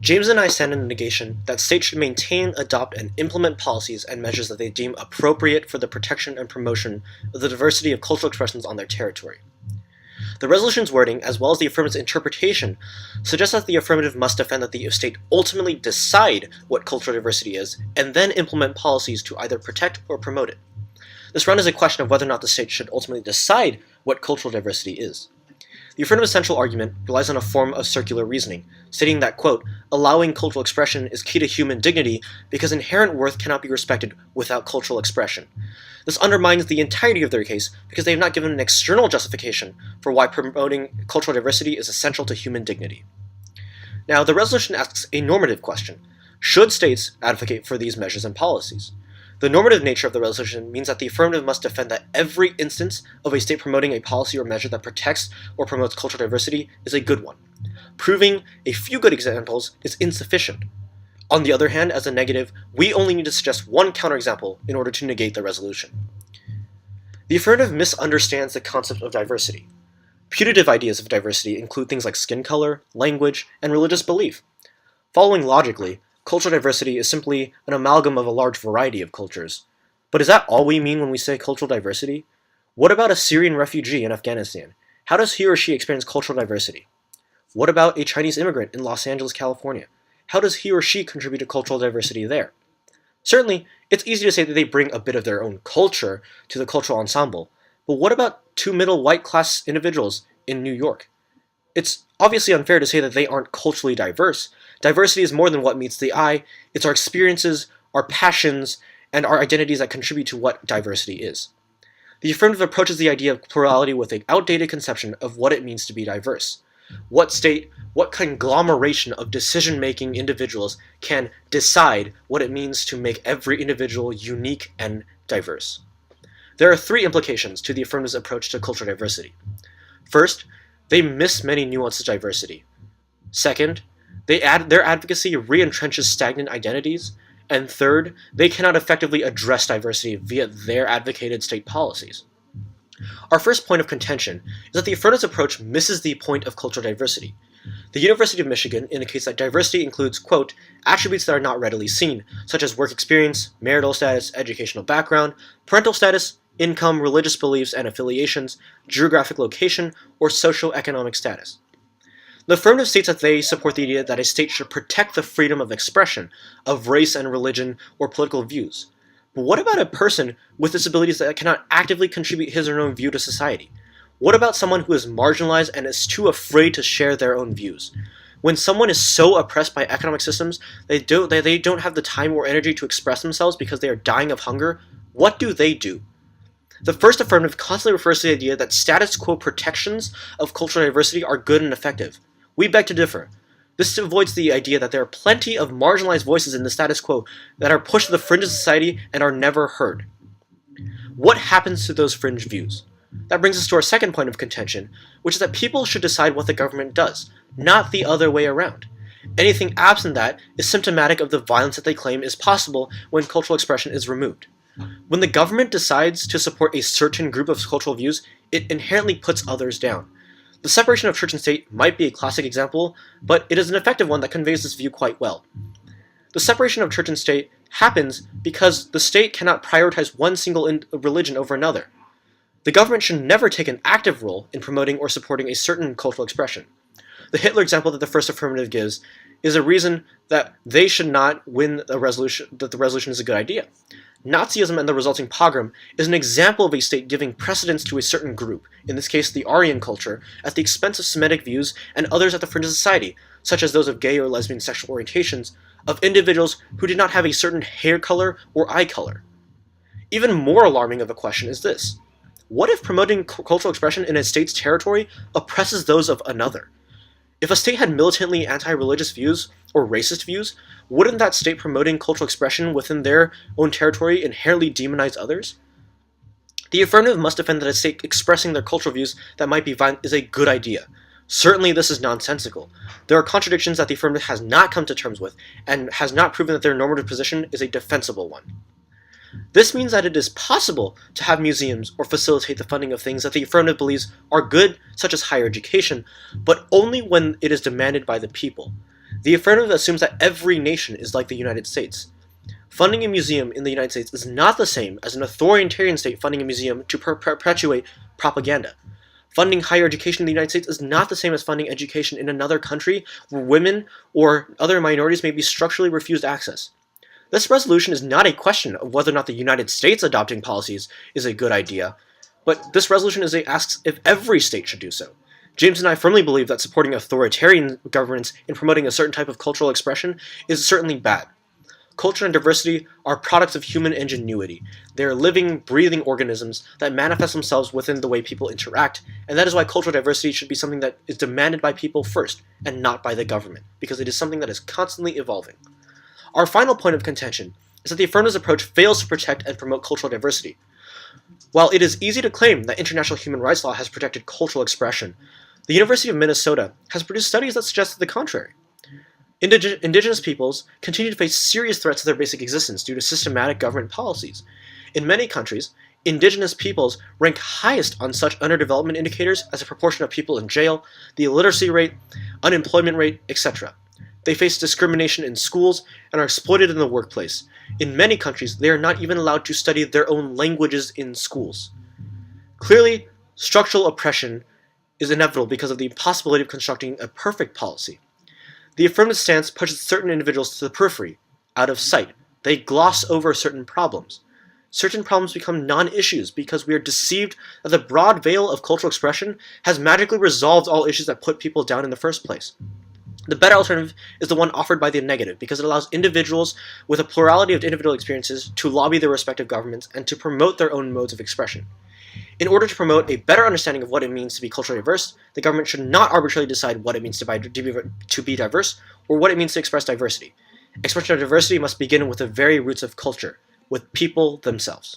James and I stand in the negation that states should maintain, adopt, and implement policies and measures that they deem appropriate for the protection and promotion of the diversity of cultural expressions on their territory. The resolution's wording, as well as the affirmative's interpretation, suggests that the affirmative must defend that the state ultimately decide what cultural diversity is, and then implement policies to either protect or promote it. This round is a question of whether or not the state should ultimately decide what cultural diversity is. The affirmative's central argument relies on a form of circular reasoning, stating that, quote, allowing cultural expression is key to human dignity because inherent worth cannot be respected without cultural expression. This undermines the entirety of their case because they have not given an external justification for why promoting cultural diversity is essential to human dignity. Now, the resolution asks a normative question. Should states advocate for these measures and policies? The normative nature of the resolution means that the affirmative must defend that every instance of a state promoting a policy or measure that protects or promotes cultural diversity is a good one. Proving a few good examples is insufficient. On the other hand, as a negative, we only need to suggest one counterexample in order to negate the resolution. The affirmative misunderstands the concept of diversity. Putative ideas of diversity include things like skin color, language, and religious belief. Following logically, cultural diversity is simply an amalgam of a large variety of cultures. But is that all we mean when we say cultural diversity? What about a Syrian refugee in Afghanistan? How does he or she experience cultural diversity? What about a Chinese immigrant in Los Angeles, California? How does he or she contribute to cultural diversity there? Certainly, it's easy to say that they bring a bit of their own culture to the cultural ensemble, but what about two middle white-class individuals in New York? It's obviously unfair to say that they aren't culturally diverse. Diversity is more than what meets the eye. It's our experiences, our passions, and our identities that contribute to what diversity is. The affirmative approaches the idea of plurality with an outdated conception of what it means to be diverse. What state, what conglomeration of decision-making individuals can decide what it means to make every individual unique and diverse? There are three implications to the affirmative's approach to cultural diversity. First, they miss many nuances of diversity. Second, their advocacy re-entrenches stagnant identities. And third, they cannot effectively address diversity via their advocated state policies. Our first point of contention is that the affirmative's approach misses the point of cultural diversity. The University of Michigan indicates that diversity includes, quote, attributes that are not readily seen, such as work experience, marital status, educational background, parental status, income, religious beliefs and affiliations, geographic location, or socioeconomic status. The affirmative states that they support the idea that a state should protect the freedom of expression of race and religion or political views. But what about a person with disabilities that cannot actively contribute his or her own view to society? What about someone who is marginalized and is too afraid to share their own views? When someone is so oppressed by economic systems they don't have the time or energy to express themselves because they are dying of hunger, what do they do? The first affirmative constantly refers to the idea that status quo protections of cultural diversity are good and effective. We beg to differ. This avoids the idea that there are plenty of marginalized voices in the status quo that are pushed to the fringe of society and are never heard. What happens to those fringe views? That brings us to our second point of contention, which is that people should decide what the government does, not the other way around. Anything absent that is symptomatic of the violence that they claim is possible when cultural expression is removed. When the government decides to support a certain group of cultural views, it inherently puts others down. The separation of church and state might be a classic example, but it is an effective one that conveys this view quite well. The separation of church and state happens because the state cannot prioritize one single religion over another. The government should never take an active role in promoting or supporting a certain cultural expression. The Hitler example that the first affirmative gives is a reason that they should not win a resolution, that the resolution is a good idea. Nazism and the resulting pogrom is an example of a state giving precedence to a certain group, in this case the Aryan culture, at the expense of Semitic views and others at the fringe of society, such as those of gay or lesbian sexual orientations, of individuals who did not have a certain hair color or eye color. Even more alarming of a question is this. What if promoting cultural expression in a state's territory oppresses those of another? If a state had militantly anti-religious views or racist views, wouldn't that state promoting cultural expression within their own territory inherently demonize others? The affirmative must defend that a state expressing their cultural views that might be violent is a good idea. Certainly this is nonsensical. There are contradictions that the affirmative has not come to terms with, and has not proven that their normative position is a defensible one. This means that it is possible to have museums or facilitate the funding of things that the affirmative believes are good, such as higher education, but only when it is demanded by the people. The affirmative assumes that every nation is like the United States. Funding a museum in the United States is not the same as an authoritarian state funding a museum to perpetuate propaganda. Funding higher education in the United States is not the same as funding education in another country where women or other minorities may be structurally refused access. This resolution is not a question of whether or not the United States adopting policies is a good idea, but this resolution asks if every state should do so. James and I firmly believe that supporting authoritarian governments in promoting a certain type of cultural expression is certainly bad. Culture and diversity are products of human ingenuity. They are living, breathing organisms that manifest themselves within the way people interact, and that is why cultural diversity should be something that is demanded by people first, and not by the government, because it is something that is constantly evolving. Our final point of contention is that the affirmative approach fails to protect and promote cultural diversity. While it is easy to claim that international human rights law has protected cultural expression, the University of Minnesota has produced studies that suggest the contrary. Indigenous peoples continue to face serious threats to their basic existence due to systematic government policies. In many countries, indigenous peoples rank highest on such underdevelopment indicators as a proportion of people in jail, the illiteracy rate, unemployment rate, etc. They face discrimination in schools and are exploited in the workplace. In many countries, they are not even allowed to study their own languages in schools. Clearly, structural oppression is inevitable because of the impossibility of constructing a perfect policy. The affirmative stance pushes certain individuals to the periphery, out of sight. They gloss over certain problems. Certain problems become non-issues because we are deceived that the broad veil of cultural expression has magically resolved all issues that put people down in the first place. The better alternative is the one offered by the negative because it allows individuals with a plurality of individual experiences to lobby their respective governments and to promote their own modes of expression. In order to promote a better understanding of what it means to be culturally diverse, the government should not arbitrarily decide what it means to be diverse or what it means to express diversity. Expression of diversity must begin with the very roots of culture, with people themselves.